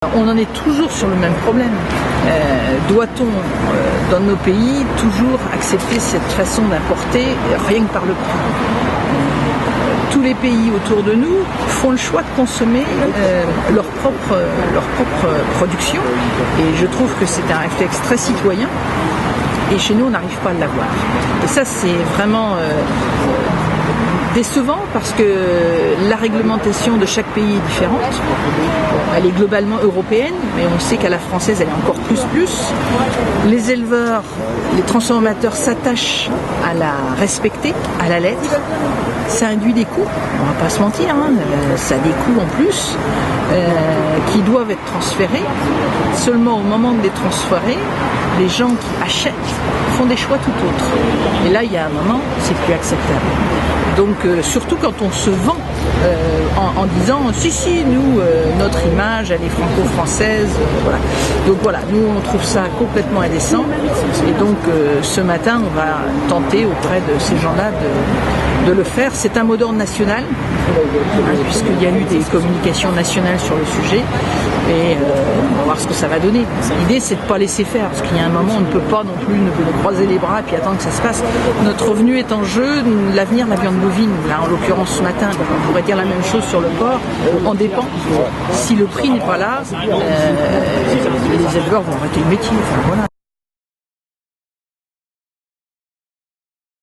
On en est toujours sur le même problème. Doit-on, dans nos pays, toujours accepter cette façon d'importer rien que par le prix? Tous les pays autour de nous font le choix de consommer leur propre production, et je trouve que c'est un réflexe très citoyen, et chez nous on n'arrive pas à l'avoir. Et ça c'est vraiment décevant, parce que la réglementation de chaque pays est différente. Elle est globalement européenne, mais on sait qu'à la française elle est encore plus. Les éleveurs, les transformateurs s'attachent à la respecter à la lettre. Ça réduit des coûts, on va pas se mentir, hein, ça a des coûts en plus qui doivent être transférés. Seulement au moment de les transférer, les gens qui achètent font des choix tout autres. Et là, il y a un moment, c'est plus acceptable. Donc, surtout quand on se vend en disant « si, nous, notre image, elle est franco-française. » voilà. Donc voilà, nous, on trouve ça complètement indécent. Et donc, ce matin, on va tenter auprès de ces gens-là de le faire. C'est un mot d'ordre national, puisqu'il y a eu des communications nationales sur le sujet. Et on va voir ce que ça va donner. L'idée, c'est de ne pas laisser faire, parce qu'il y a un moment, on ne peut pas non plus croiser les bras et puis attendre que ça se passe. Notre revenu est en jeu, l'avenir de la viande bovine. Là, en l'occurrence, ce matin, on pourrait dire la même chose sur le porc, en dépend. Si le prix n'est pas là, les éleveurs vont arrêter le métier. Enfin, voilà.